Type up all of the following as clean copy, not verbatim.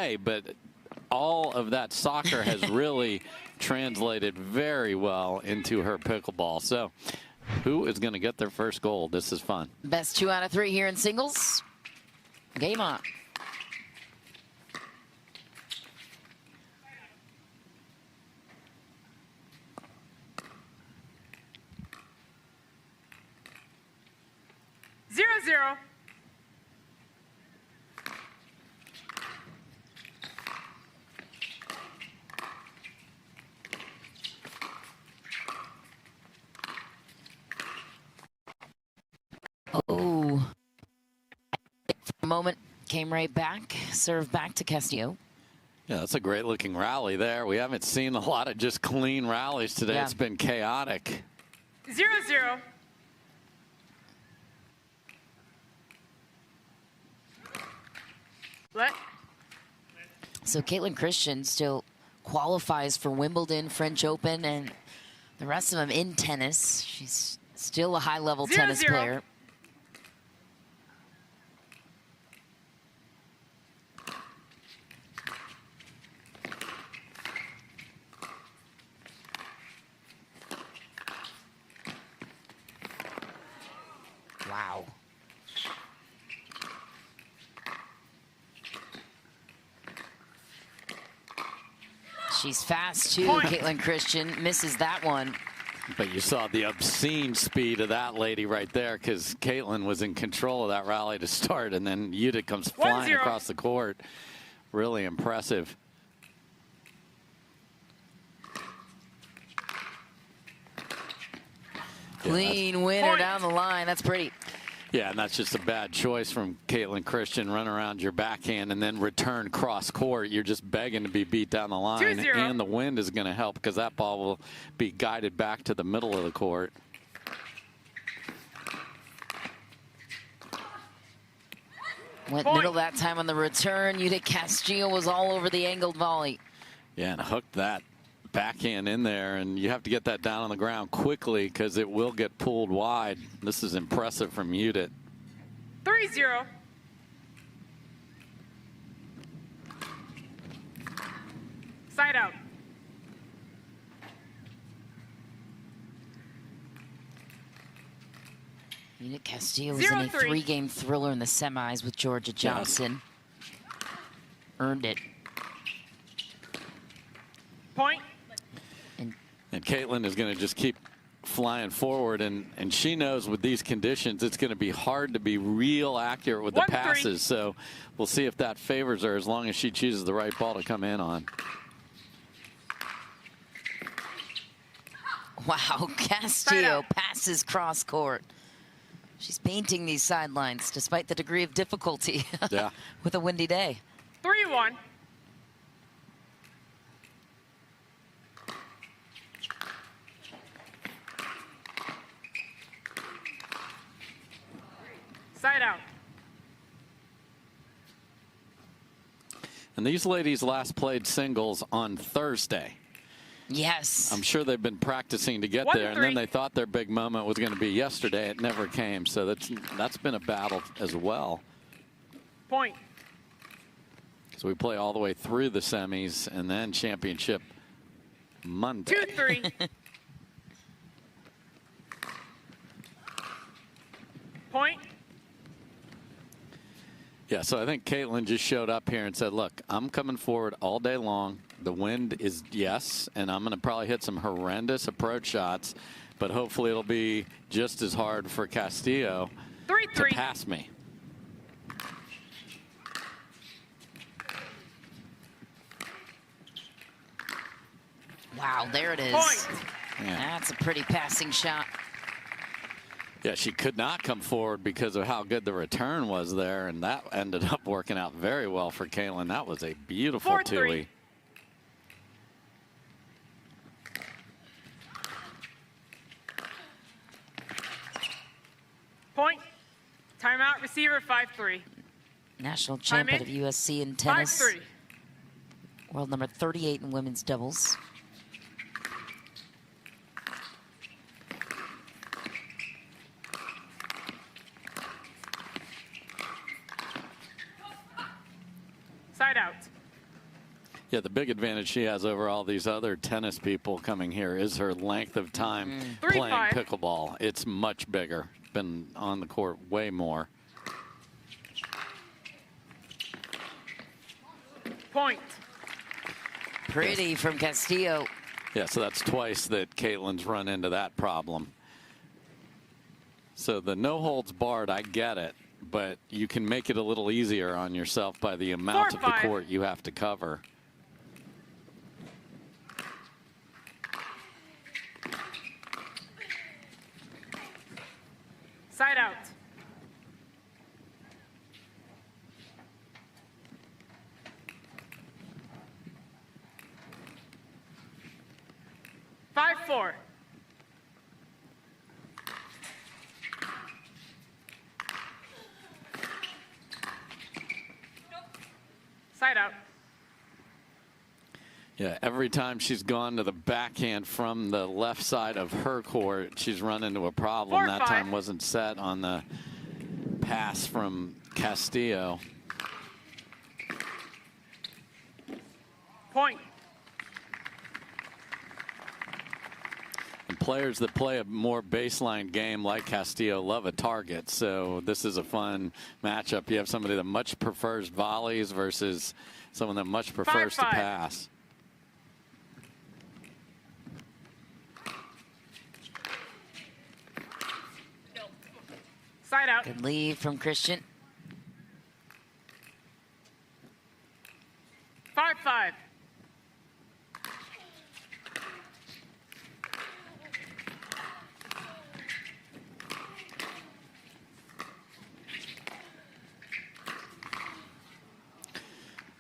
play, but all of that soccer has really translated very well into her pickleball. So who is going to get their first goal? This is fun. Best 2 out of 3 here in singles. Game on. Zero. Oh. For a moment, came right back, served back to Castillo. Yeah, that's a great looking rally there. We haven't seen a lot of just clean rallies today. Yeah. It's been chaotic. 0-0. What? So Kaitlyn Christian still qualifies for Wimbledon, French Open, and the rest of them in tennis. She's still a high-level tennis player. Wow. She's fast, too. Point. Kaitlyn Christian misses that one. But you saw the obscene speed of that lady right there, because Kaitlyn was in control of that rally to start, and then Judit comes flying 1-0. across the court. Really impressive. Clean winner Point. down the line. That's pretty. Yeah, and that's just a bad choice from Kaitlyn Christian. Run around your backhand and then return cross court. You're just begging to be beat down the line. 2-0. And the wind is going to help, because that ball will be guided back to the middle of the court. Went Point. middle that time on the return. Judit Castillo was all over the angled volley. Yeah, and hooked that backhand in there, and you have to get that down on the ground quickly, because it will get pulled wide. This is impressive from Judit. 3-0. Side out. Judit Castillo was in a 0-3. 3-game thriller in the semis with Georgia Johnson. Earned it. Point. And Kaitlyn is going to just keep flying forward, and she knows with these conditions it's going to be hard to be real accurate with the 1-3. passes. So we'll see if that favors her, as long as she chooses the right ball to come in on. Wow, Castillo passes cross court. She's painting these sidelines despite the degree of difficulty. Yeah. With a windy day. 3-1. Side out. And these ladies last played singles on Thursday. Yes. I'm sure they've been practicing to get there, and then they thought their big moment was going to be yesterday. It never came, so that's been a battle as well. Point. So we play all the way through the semis, and then championship Monday. 2-3. Point. Yeah, so I think Kaitlyn just showed up here and said, look, I'm coming forward all day long. The wind is yes, and I'm going to probably hit some horrendous approach shots, but hopefully it'll be just as hard for Castillo 3-3. to pass me. Wow, there it is. Point. Yeah. That's a pretty passing shot. Yeah, she could not come forward because of how good the return was there, and that ended up working out very well for Kaitlyn. That was a beautiful 4-3. two-way. Point. Timeout, receiver, 5-3. National champion of USC in tennis. 5-3. World number 38 in women's doubles. Side out. Yeah, the big advantage she has over all these other tennis people coming here is her length of time playing 3-5. pickleball. It's much bigger. Been on the court way more. Point. Pretty from Castillo. Yeah, so that's twice that Kaitlyn's run into that problem. So the no holds barred, I get it, but you can make it a little easier on yourself by the amount of the 4-5. court you have to cover. Side out. Five, 4. Side out. Yeah, every time she's gone to the backhand from the left side of her court, she's run into a problem. 4-5. That time wasn't set on the pass from Castillo. Point. And players that play a more baseline game like Castillo love a target. So this is a fun matchup. You have somebody that much prefers volleys versus someone that much prefers to 5-5. pass. Side out. Good lead from Christian. 5-5.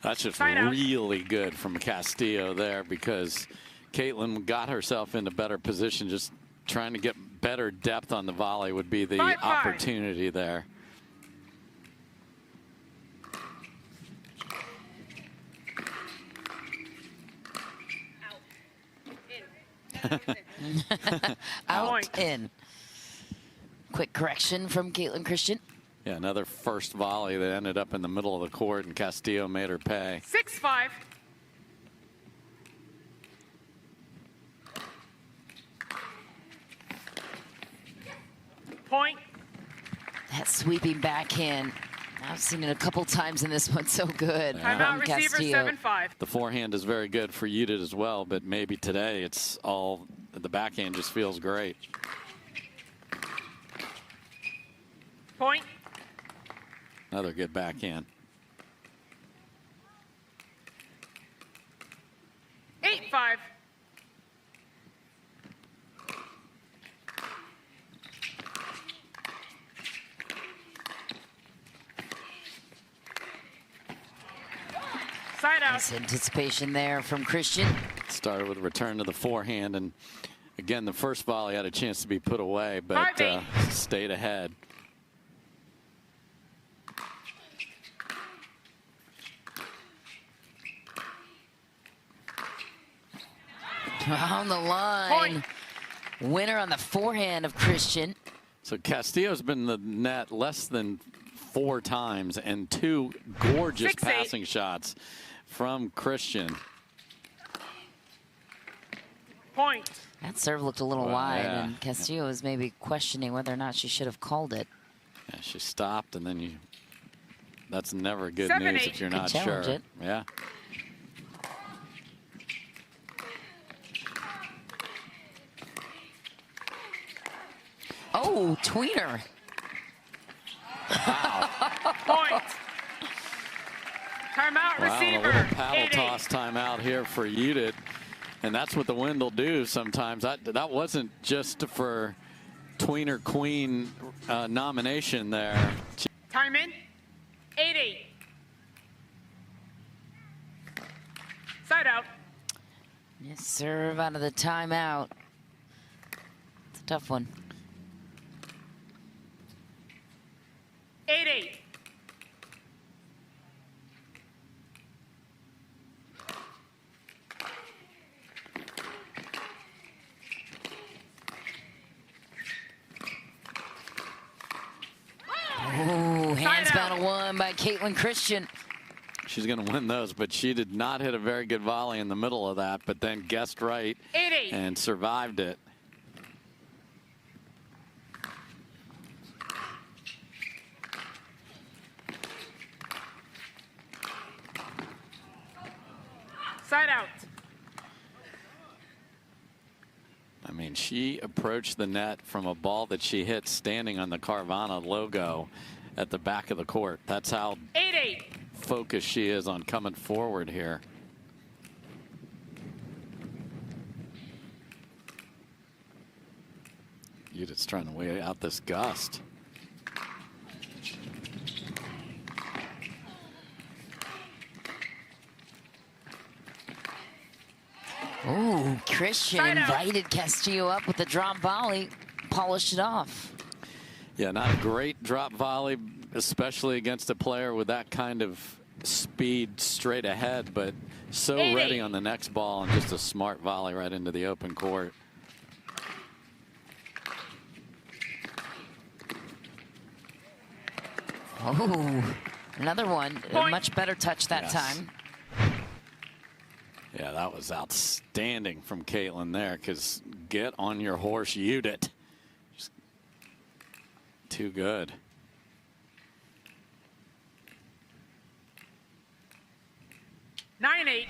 That's just Side out. really good from Castillo there, because Kaitlyn got herself into better position. Just trying to get better depth on the volley would be the 5-5. opportunity there. Out, Point. in. Quick correction from Kaitlyn Christian. Yeah, another first volley that ended up in the middle of the court, and Castillo made her pay. 6-5. Point. That sweeping backhand. I've seen it a couple times in this one. So good Timeout from receiver, Castillo. 7-5. The forehand is very good for Judit as well, but maybe today it's all the backhand just feels great. Point. Another good backhand. 8-5. Side out. Nice anticipation there from Christian. Started with a return to the forehand, and again, the first volley had a chance to be put away, but 5-8. stayed ahead. On the line. Point. Winner on the forehand of Christian. So Castillo's been in the net less than 4 times, and 2 gorgeous 6-8. passing shots from Christian. Point. That serve looked a little Well, wide, yeah. and Castillo was maybe questioning whether or not she should have called it. Yeah, she stopped, and then that's never good 7-8. news if you're Could not sure. challenge it. Yeah. Oh, tweener. Point. Timeout Wow, a receiver. little paddle 8-8. toss timeout here for Judit. And that's what the wind will do sometimes. That wasn't just for tweener queen nomination there. Time in. 8-8. Side out. Yes, serve out of the timeout. It's a tough one. 8-8. Oh, hands Side out. battle won by Kaitlyn Christian. she's going to win those, but she did not hit a very good volley in the middle of that, but then guessed right 8-8. and survived it. Side out. I mean, she approached the net from a ball that she hit standing on the Carvana logo at the back of the court. That's how 8-8. focused she is on coming forward here. Judith's trying to weigh out this gust. Ooh, Christian Side out. invited Castillo up with the drop volley, polished it off. Yeah, not a great drop volley, especially against a player with that kind of speed straight ahead, but so 8-8. ready on the next ball and just a smart volley right into the open court. Oh, another one. A Point. much better touch that Yes. time. Yeah, that was outstanding from Kaitlyn there, because get on your horse, Judith. Just too good. Nine, 8.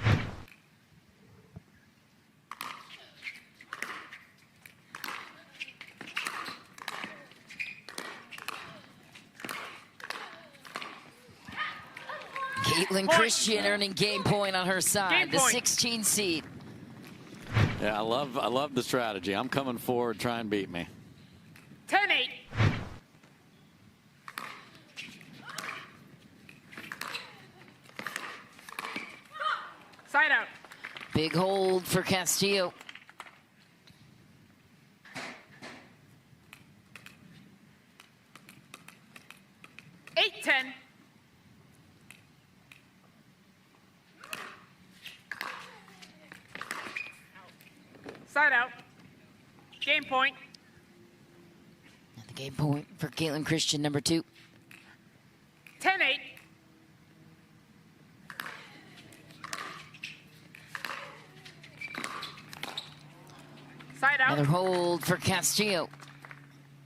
Kaitlyn Point. Christian earning game point on her side, Game the point. 16 seed. Yeah, I love the strategy. I'm coming forward, try and beat me. 10-8. Side out. Big hold for Castillo. 8-10. Side out. Game point. And the game point for Kaitlyn Christian, number 2. 10-8. Side out. Another hold for Castillo.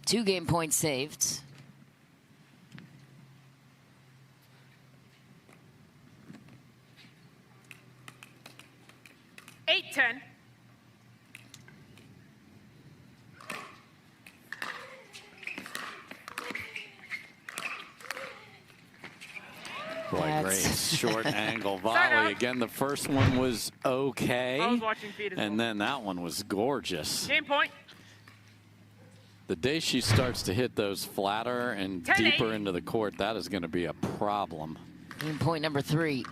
2 game points saved. Eight, 10. Boy, great That's- short angle Side out. volley. Again, the first one was okay. I was watching feed as And well. then that one was gorgeous. Game point. The day she starts to hit those flatter and 10-8. deeper into the court, that is going to be a problem. Game point number 3.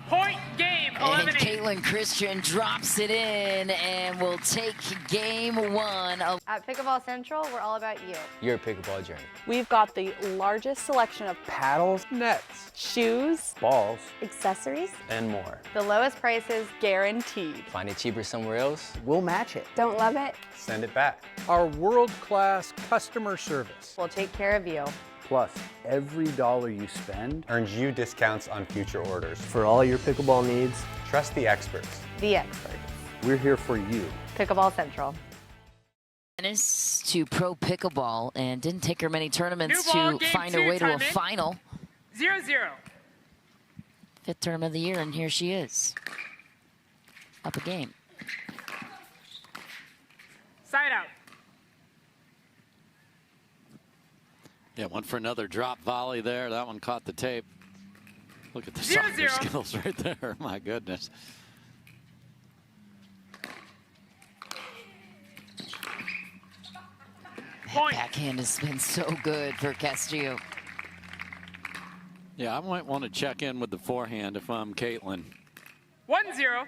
Point game. And 11-8. Kaitlyn Christian drops it in and will take game 1 of At Pickleball Central, we're all about you. Your pickleball journey. We've got the largest selection of Paddles, nets, shoes, balls, Accessories, and more. the lowest prices. guaranteed. Find it cheaper somewhere else? We'll match it. Don't love it? Send it back. Our world-class customer service. We'll take care of you. Plus, every dollar you spend Earns you discounts on future orders. for all your pickleball needs, Trust the experts. The experts. we're here for you. Pickleball Central. tennis to pro pickleball and didn't take her many tournaments New ball, to game find her 2, way to a time in. final. 0-0. 5th tournament of the year, and here she is. Up a game. Side out. Yeah, went for another drop volley there. That one caught the tape. Look at the 0-0. soccer skills right there. My goodness. Point. Backhand has been so good for Castillo. Yeah, I might want to check in with the forehand if I'm Kaitlyn. 1-0.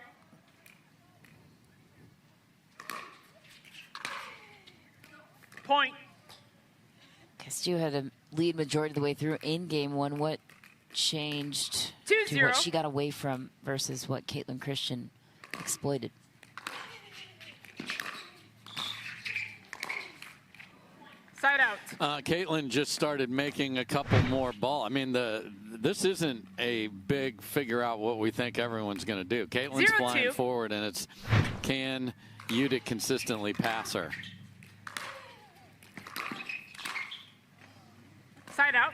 Point. Castillo had a lead majority of the way through in game 1. What changed to 2-0. what she got away from versus what Kaitlyn Christian exploited? Kaitlyn just started making a couple more balls. I mean, this isn't a big figure out what we think everyone's going to do. Kaitlyn's 0-2. flying forward, and it's can Judit consistently pass her? Side out.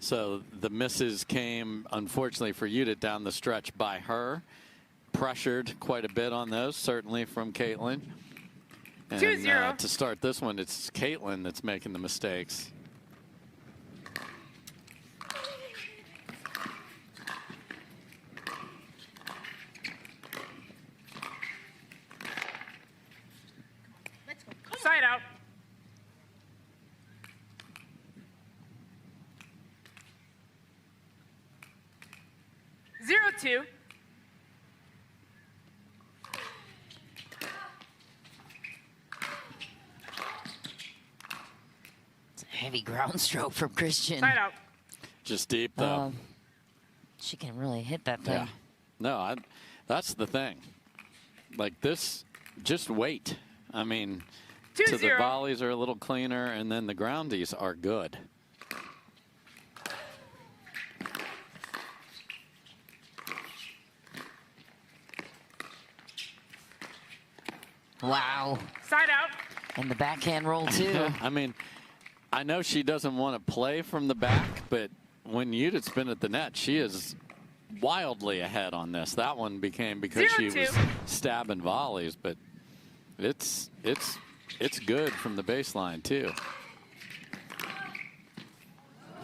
So the misses came, unfortunately for Judit, down the stretch by her. Pressured quite a bit on those, certainly from Kaitlyn. And 2-0. to start this one, it's Kaitlyn that's making the mistakes. Side out. Zero two. It's a heavy ground stroke from Christian. Side out. Just deep, though. She can really hit that thing. Yeah. No, that's the thing. Like this, just wait. I mean, to the 2-0. volleys are a little cleaner, and then the groundies are good. Wow. Side out. And the backhand roll, too. I mean, I know she doesn't want to play from the back, but when Judit's been at the net, she is wildly ahead on this. That one became because she 0-2. was stabbing volleys, but it's good from the baseline, too.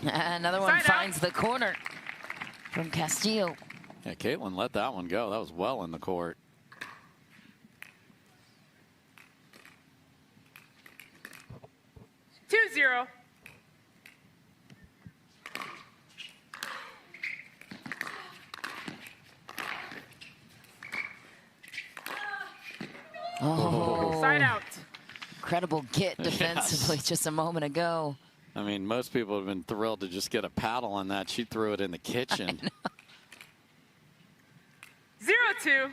Another one Side out. finds the corner from Castillo. Yeah, Kaitlyn let that one go. That was well in the court. Two zero. Oh, Side out. incredible get defensively just a moment ago. I mean, most people have been thrilled to just get a paddle on that. She threw it in the kitchen. 0-2.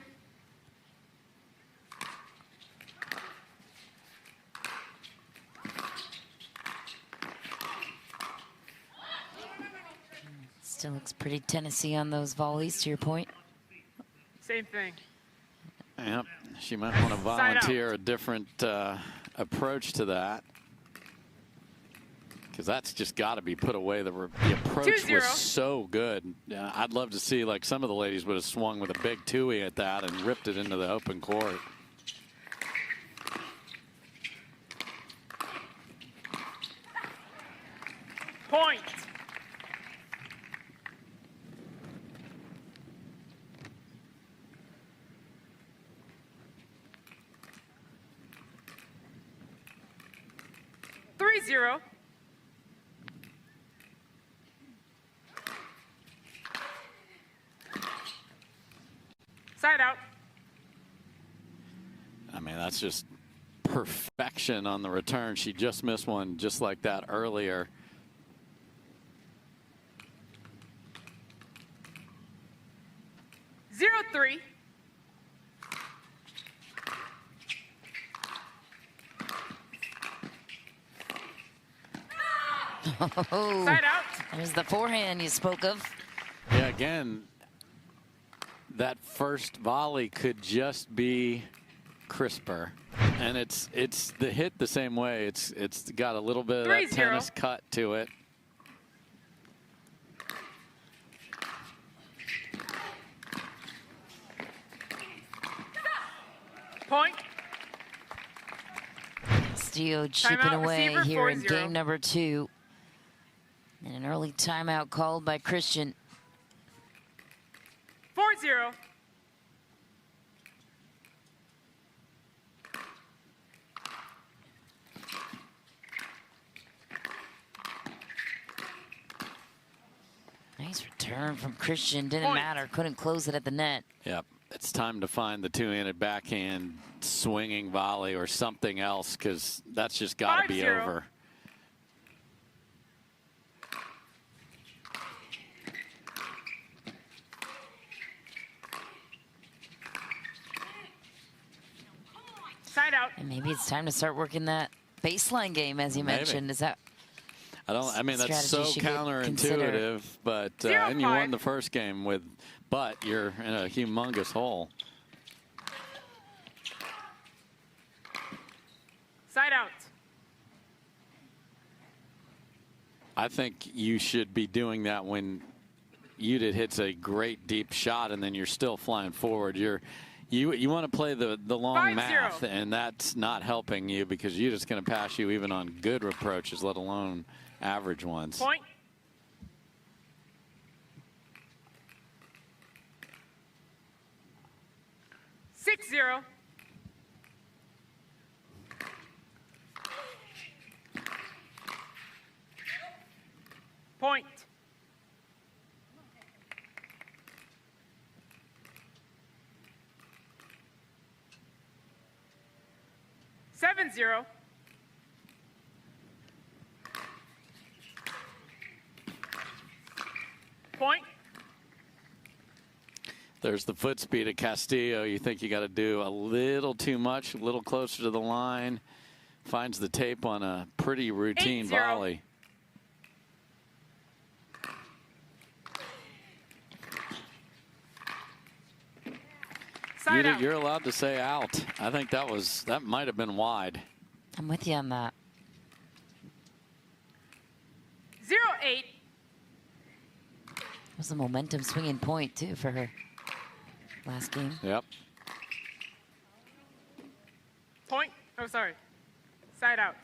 Still looks pretty Tennessee on those volleys, to your point. Same thing. Yep, she might want to volunteer a different approach to that. Because that's just got to be put away. The approach 2-0. was so good. I'd love to see, like, some of the ladies would have swung with a big two-y at that and ripped it into the open court. Point. Three zero. Side out. I mean, that's just perfection on the return. She just missed one just like that earlier. Zero three. Oh, Side out. there's the forehand you spoke of. Yeah, again, that first volley could just be crisper. And it's the hit the same way. It's got a little bit of that 3-0. tennis cut to it. Point. Castillo chipping Timeout, away receiver, here in 4-0. game number 2. And an early timeout called by Christian. 4-0. Nice return from Christian. Didn't Point. matter. Couldn't close it at the net. Yep. It's time to find the two-handed backhand swinging volley or something else, because that's just got to be 5-0. over. Side out. And maybe it's time to start working that baseline game, as you Maybe. mentioned. Is that I mean, that's so strategy she could consider. counterintuitive, but Zero, and you won five. the first game but you're in a humongous hole. Side out. I think you should be doing that when Judit hits a great deep shot and then you're still flying forward. You want to play the long 5-0. math, and that's not helping you because Judit's going to pass you even on good approaches, let alone average ones. Point. Six zero. Point. Seven zero. Point. There's the foot speed of Castillo. You think you got to do a little too much, a little closer to the line. Finds the tape on a pretty routine 8-0. volley. Side Judit, out. you're allowed to say out. I think that might have been wide. I'm with you on that. 0-8. It was a momentum swinging point, too, for her last game. Yep. Point. Oh, sorry. Side out.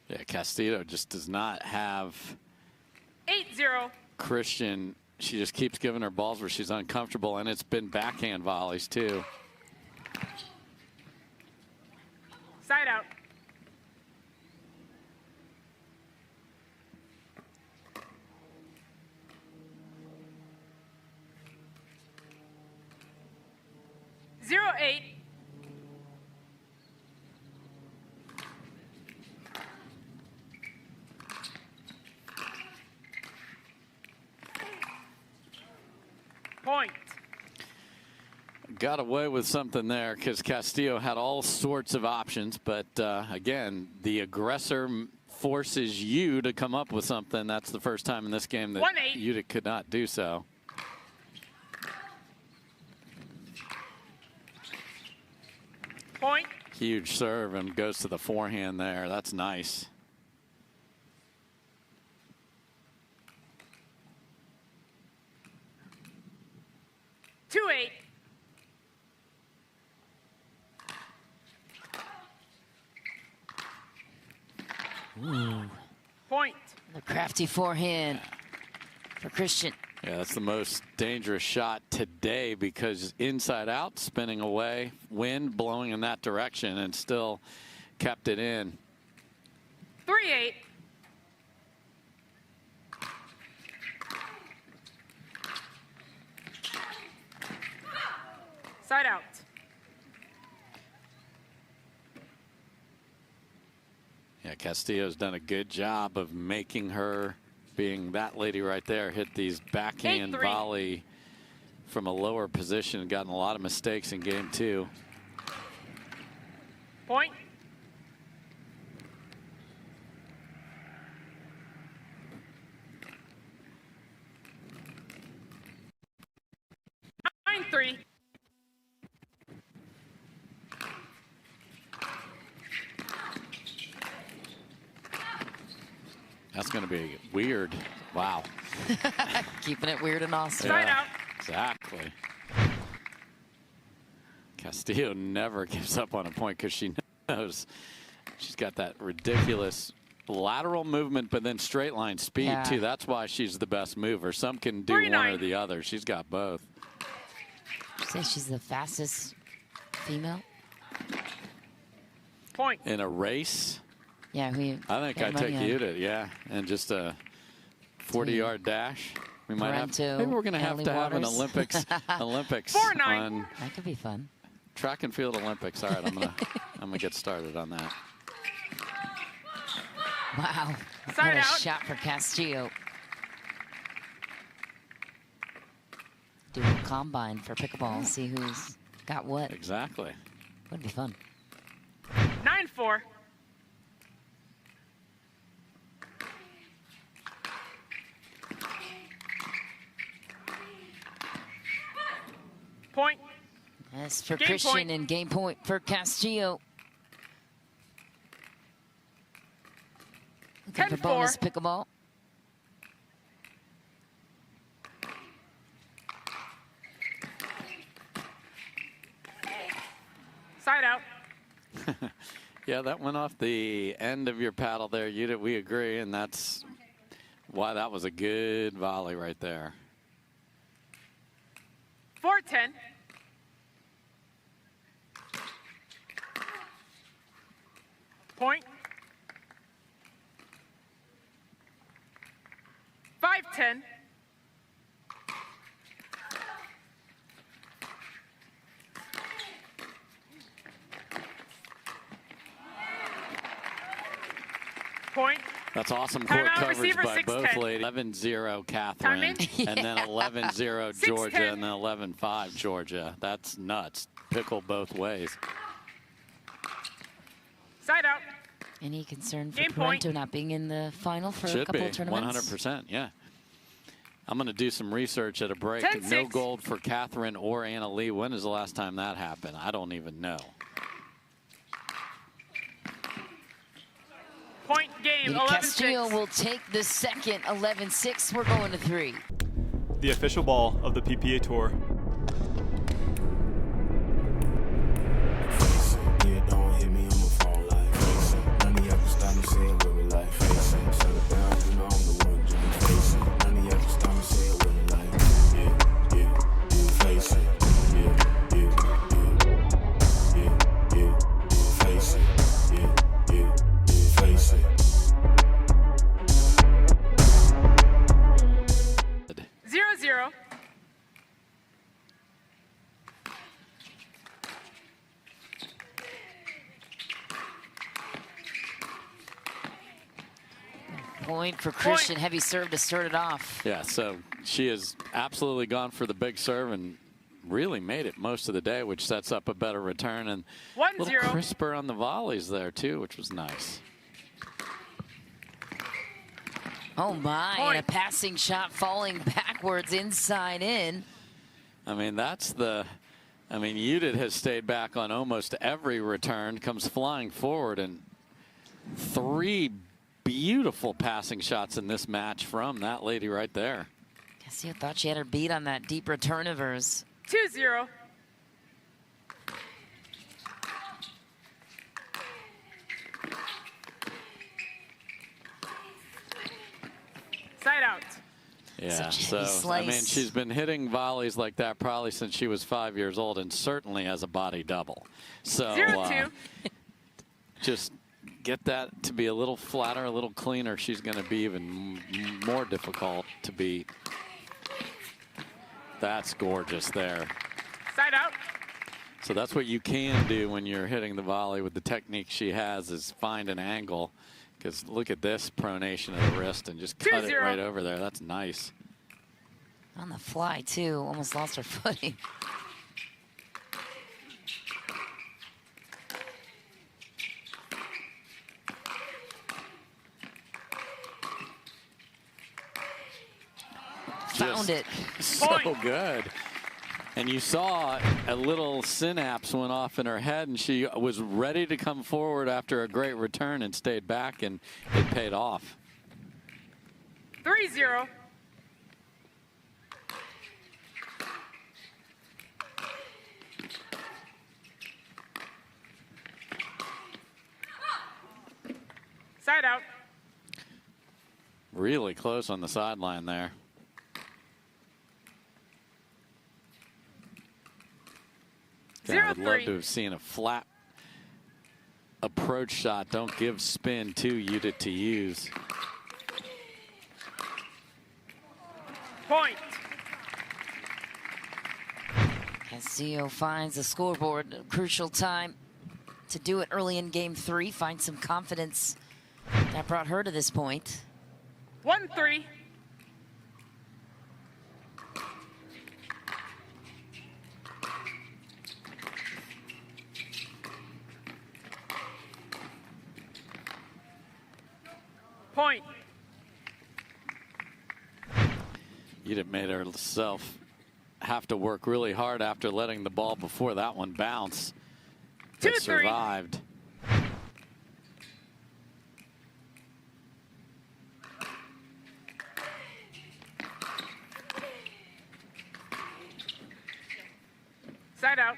Yeah, Castillo just does not have 8-0. Christian. She just keeps giving her balls where she's uncomfortable, and it's been backhand volleys, too. Side out. Zero eight. Point. Got away with something there because Castillo had all sorts of options, but again, the aggressor forces you to come up with something. That's the first time in this game that 1-8. Judit could not do so. Point. Huge serve and goes to the forehand there. That's nice. Two eight. Point. The crafty forehand for Christian. Yeah, that's the most dangerous shot today because inside out, spinning away, wind blowing in that direction, and still kept it in. 3-8. Side out. Yeah, Castillo's done a good job of making her, being that lady right there, hit these backhand 8-3. volley from a lower position. Gotten a lot of mistakes in game two. Point. Nine three. That's going to be weird. Wow. Keeping it weird and awesome. Side out. Exactly. Castillo never gives up on a point because she knows she's got that ridiculous lateral movement, but then straight line speed, Yeah. too. That's why she's the best mover. Some can do one 39. or the other. She's got both. You say she's the fastest female? Point. In a race, Yeah, I think I take Judit, yeah. And just a 40-yard dash. We might have Parento, maybe we're going to have Natalie to have an Waters. Olympics 4-9. on That could be fun. track and field Olympics. All right, I'm gonna get started on that. Wow. Side What a out. shot for Castillo. Do a combine for pickleball, see who's got what. Exactly. Would be fun. 9-4. Points for Game Christian point. and game point for Castillo. Looking for 10-4. bonus pickleball. Side out. Yeah, that went off the end of your paddle there, Judith. We agree, and that's why that was a good volley right there. 4-10. Point. 5-10. Point. That's awesome court Timeout, coverage receiver, by 6-10. both ladies. 11-0 Catherine, and then 11-0 Georgia, 6-10. and then 11-5 Georgia. That's nuts. Pickle both ways. Side out. Any concern for Game point. Parento not being in the final for a Should couple be, of tournaments? 100%, yeah. I'm going to do some research at a break. 10-6. No gold for Catherine or Anna Lee. When is the last time that happened? I don't even know. Point game. Judit 11-6. Castillo will take the second 11-6. We're going to 3. The official ball of the PPA Tour. Zero. Point for Christian. Heavy serve to start it off. Yeah, so she has absolutely gone for the big serve and really made it most of the day, which sets up a better return. And a 1-0. little crisper on the volleys there, too, which was nice. Oh, my. Point. And a passing shot falling backwards inside in. I mean, that's the... I mean, Judith has stayed back on almost every return, comes flying forward, and 3 beautiful passing shots in this match from that lady right there. Castillo thought she had her beat on that deep return of hers. 2-0. Side out. Yeah, Such a so, heavy I mean, slice. she's been hitting volleys like that probably since she was 5 years old, and certainly as a body double. So 0-2. just get that to be a little flatter, a little cleaner. She's going to be even more difficult to beat. That's gorgeous there. Side out. So that's what you can do when you're hitting the volley with the technique she has, is find an angle. Because look at this pronation of the wrist and just cut it 2-0. right over there. That's nice. On the fly, too. Almost lost her footing. Found it. So Point. good. And you saw a little synapse went off in her head, and she was ready to come forward after a great return and stayed back, and it paid off. 3-0. Side out. Really close on the sideline there. God, I would love 0-3. to have seen a flat approach shot. Don't give spin to Judith to use. Point. Castillo finds the scoreboard. Crucial time to do it early in game 3. Find some confidence that brought her to this point. 1-3. Point. Judith made herself have to work really hard after letting the ball before that one bounce. That 2-3. survived. Side out.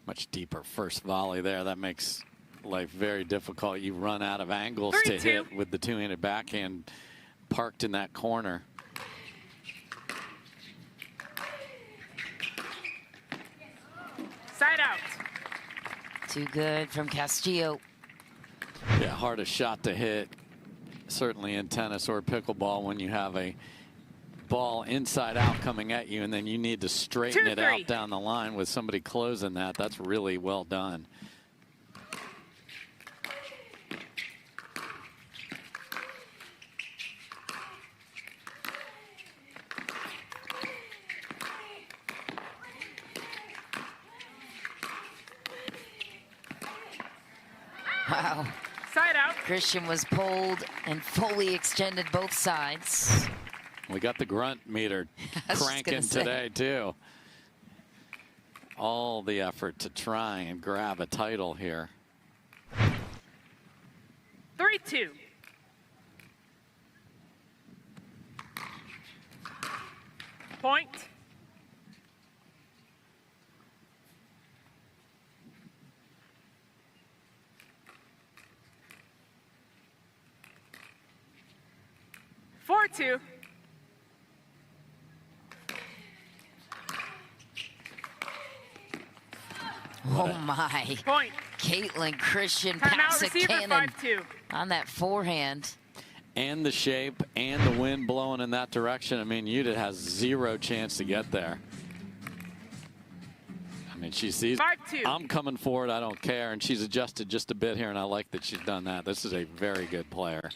Much deeper first volley there. That makes life very difficult. You run out of angles 3-2. to hit with the two-handed backhand parked in that corner. Side out. Too good from Castillo. Yeah, hardest shot to hit, certainly in tennis or pickleball, when you have a ball inside out coming at you and then you need to straighten it 2-3. out down the line with somebody closing that. That's really well done. Wow. Side out. Christian was pulled and fully extended both sides. We got the grunt meter I was just cranking gonna say. today, too. All the effort to try and grab a title here. 3-2. Point. Four two. Oh my. Point. Kaitlyn Christian Timeout pass a receiver cannon 5-2. on that forehand. And the shape and the wind blowing in that direction. I mean, Judit has zero chance to get there. I mean, she sees 5-2. I'm coming forward, I don't care, and she's adjusted just a bit here, and I like that she's done that. This is a very good player.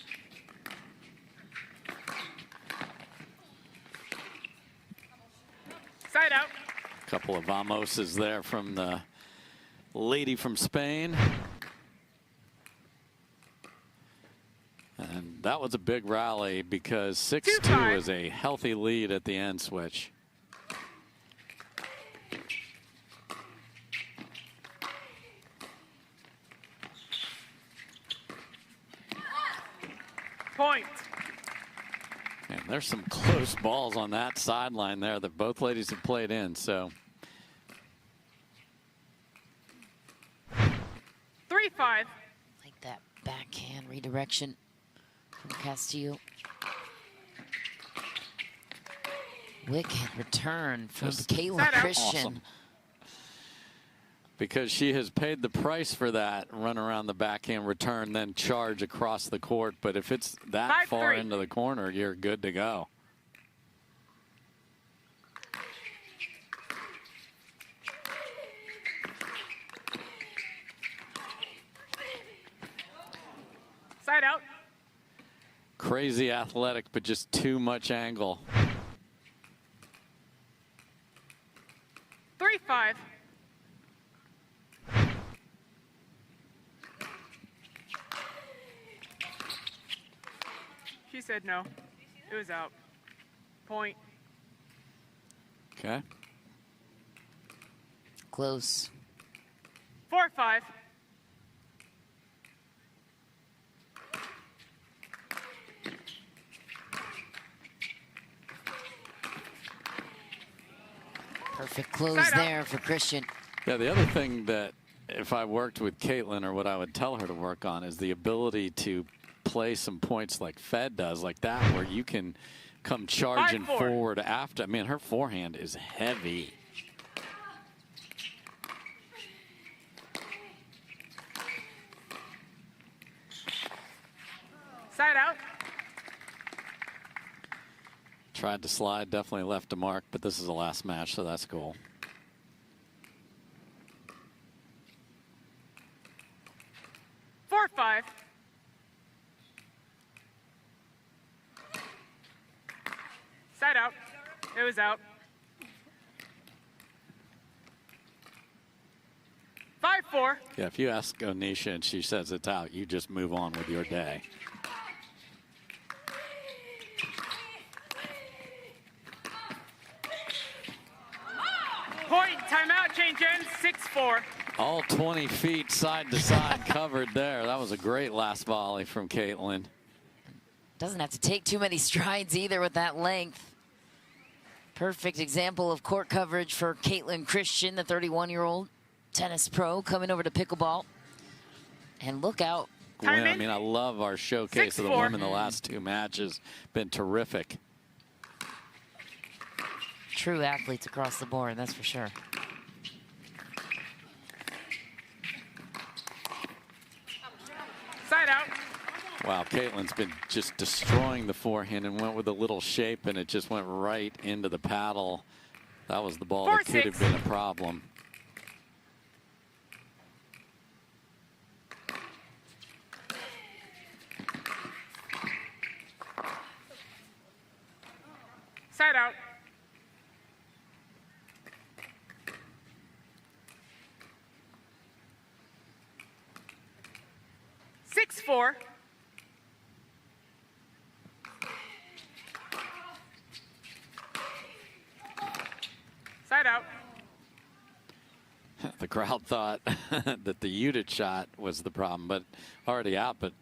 Side out. Couple of vamoses there from the lady from Spain. And that was a big rally because 6-2 2-5. is a healthy lead at the end switch. Point. And there's some close balls on that sideline there that both ladies have played in. So 3-5. Like that backhand redirection from Castillo. Wicked return from Just Kaitlyn Side out. Christian. awesome. Because she has paid the price for that run around the backhand return, then charge across the court. But if it's that 5-3. far into the corner, you're good to go. Side out. Crazy athletic, but just too much angle. 3-5. She said no. It was out. Point. Okay. Close. 4-5. Perfect close Side out. there for Christian. Yeah, the other thing that if I worked with Kaitlyn, or what I would tell her to work on, is the ability to play some points like Fed does, like that, where you can come charging 5-4. forward after. I mean, her forehand is heavy. Side out. Tried to slide, definitely left a mark, but this is the last match, so that's cool. Four, 5. Side out. It was out. 5-4. Yeah, if you ask Onisha and she says it's out, you just move on with your day. Jen, 6-4. All 20 feet side to side covered there. That was a great last volley from Kaitlyn. Doesn't have to take too many strides either with that length. Perfect example of court coverage for Kaitlyn Christian, the 31-year-old tennis pro coming over to pickleball. And look out. I mean, I love our showcase of the women the last two matches. Been terrific. True athletes across the board, that's for sure. Side out. Wow, Kaitlyn's been just destroying the forehand and went with a little shape, and it just went right into the paddle. That was the ball that could have been a problem. Side out. Six, 4. Side out. The crowd thought that the Judit shot was the problem, but already out. But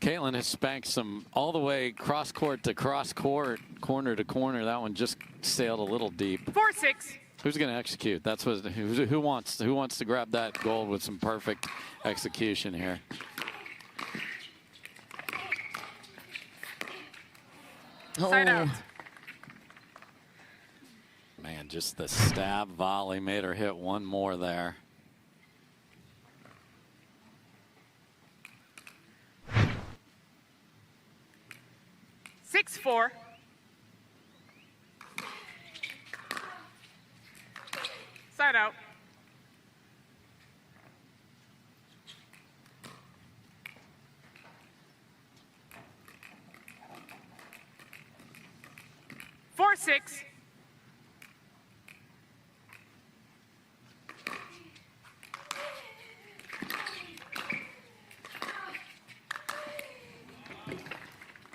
Kaitlyn has spanked some all the way cross court to cross court, corner to corner. That one just sailed a little deep. 4-6. Who's going to execute? That's what. Who wants to grab that gold with some perfect execution here? Side out. Man, just the stab volley made her hit one more there. Six, 4. Side out. Four, 6.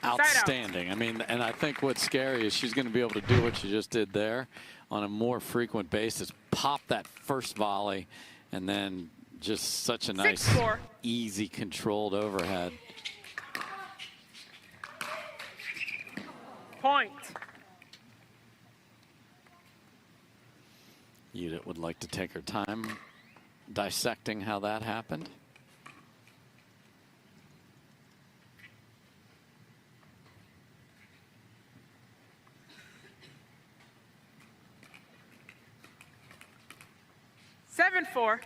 Outstanding. I mean, and I think what's scary is she's going to be able to do what she just did there on a more frequent basis. Pop that first volley, and then just such a nice, 6-4. easy, controlled overhead. Point. Judit would like to take her time dissecting how that happened. 7-4.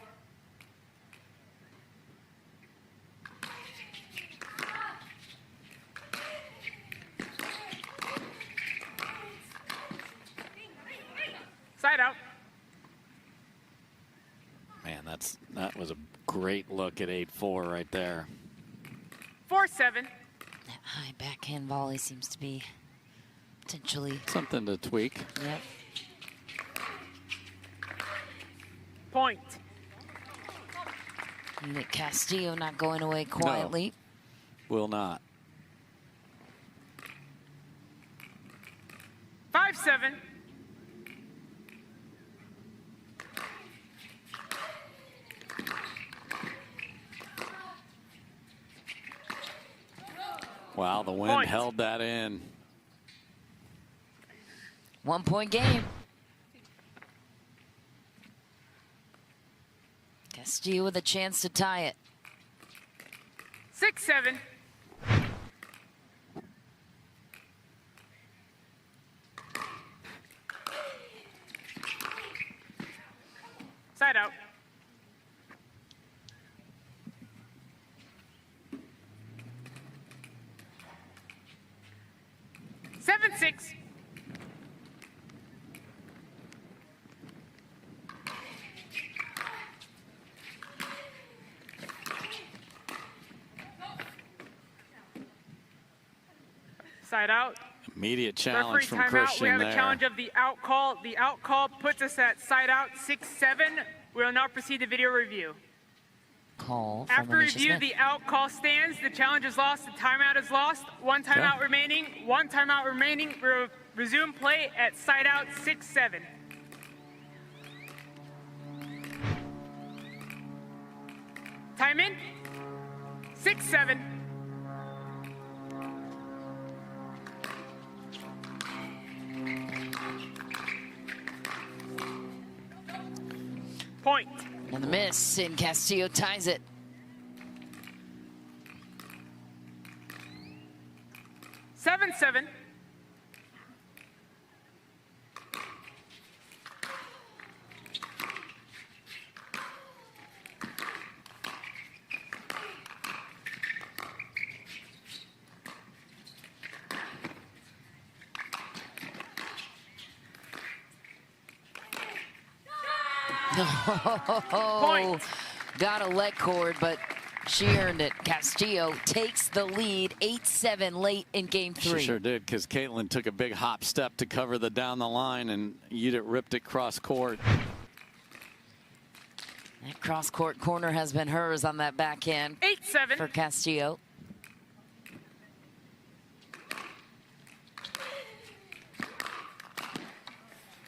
Side out. Man, that was a great look at 8-4 right there. 4-7. That high backhand volley seems to be potentially something to tweak. Yep. Point. Judit Castillo not going away quietly. No, will not. 5-7. Wow, the wind Point. held that in. 1 point game. Castillo with a chance to tie it. 6-7. Side out. 7-6. Side out. Immediate challenge from timeout. Christian We have there. a challenge of the out call. The out call puts us at side out 6-7. We will now proceed to video review. Call from After Anisha review, Smith. the out call stands. The challenge is lost. The timeout is lost. One timeout remaining. One timeout remaining. Resume play at side out 6-7. Time in. 6-7. Point. And the miss, and Castillo ties it. 7-7. Oh, got a leg cord, but she earned it. Castillo takes the lead 8-7 late in game 3. She sure did, because Kaitlyn took a big hop step to cover the down the line, and Judit ripped it cross court. That cross court corner has been hers on that backhand 8-7 for Castillo.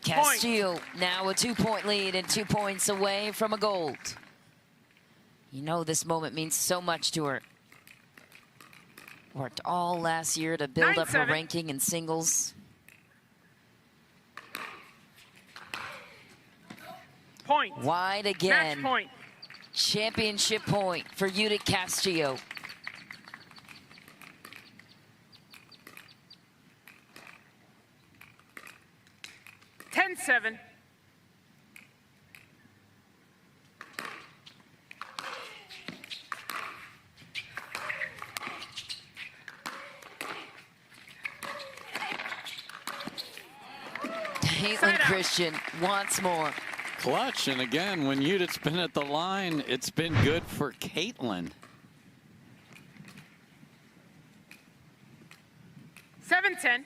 Castillo now a 2-point lead and 2 points away from a gold. You know this moment means so much to her. Worked all last year to build up her 9-7. ranking in singles. Point. Wide again. Match point. Championship point for Judit Castillo. 10-7. Kaitlyn Christian wants more. Clutch, and again, when Judit's been at the line, it's been good for Kaitlyn. 7-10.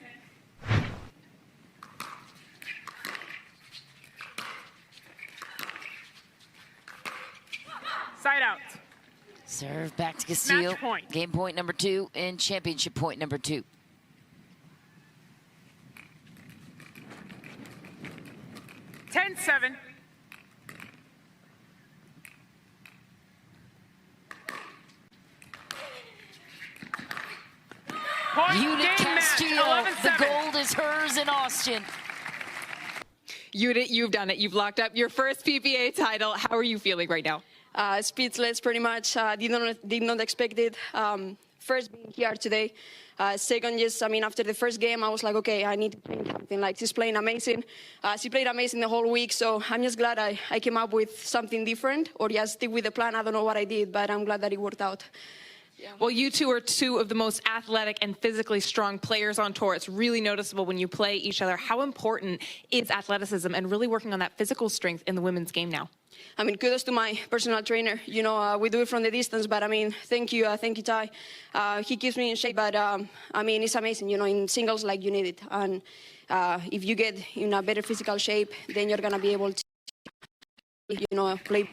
Side out. Serve back to Castillo. Match point. Game point number 2 and championship point number 2. Ten 7. Point Judit game match, Castillo, 11-7. the gold is hers in Austin. Judit, you've done it. You've locked up your first PPA title. How are you feeling right now? Speechless, pretty much. Did not expect it. First, being here today. Second, just, I mean, after the first game, I was like, okay, I need to change something. Like, she's playing amazing. She played amazing the whole week, so I'm just glad I came up with something different, or just stick with the plan. I don't know what I did, but I'm glad that it worked out. Well, you two are two of the most athletic and physically strong players on tour. It's really noticeable when you play each other. How important is athleticism and really working on that physical strength in the women's game now? I mean, kudos to my personal trainer. You know, we do it from the distance, but I mean, thank you, Ty. He keeps me in shape, but I mean, it's amazing. You know, in singles, like, you need it. And if you get in a better physical shape, then you're going to be able to, you know, play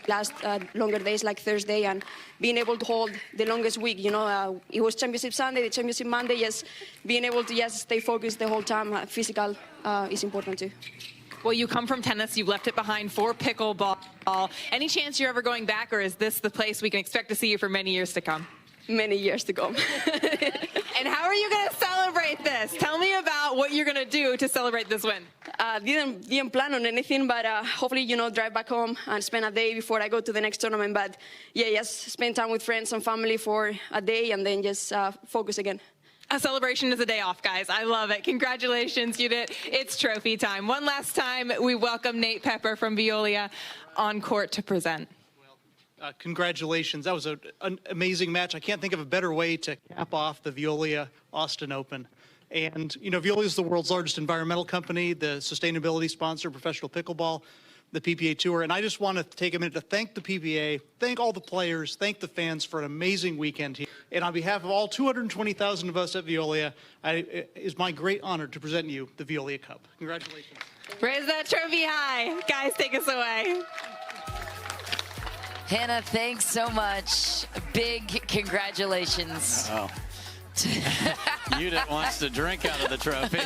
last longer days like Thursday, and being able to hold the longest week. You know, it was Championship Sunday, the Championship Monday. Just being able to just stay focused the whole time. Physical is important too. Well, you come from tennis. You've left it behind for pickleball. Any chance you're ever going back, or is this the place we can expect to see you for many years to come? Many years to come. And how are you going to celebrate this? Tell me about what you're going to do to celebrate this win. Didn't plan on anything, but hopefully, you know, drive back home and spend a day before I go to the next tournament. But yeah, just spend time with friends and family for a day, and then just focus again. A celebration is a day off, guys. I love it. Congratulations, Judit. It's trophy time. One last time, we welcome Nate Pepper from Veolia on court to present. Congratulations. That was an amazing match. I can't think of a better way to cap off the Veolia Austin Open. And, you know, Veolia is the world's largest environmental company, the sustainability sponsor, professional pickleball, the PPA Tour. And I just want to take a minute to thank the PPA, thank all the players, thank the fans for an amazing weekend here. And on behalf of all 220,000 of us at Veolia, it is my great honor to present you the Veolia Cup. Congratulations. Raise that trophy high. Guys, take us away. Hannah, thanks so much. Big congratulations. Oh. Judit wants to drink out of the trophy.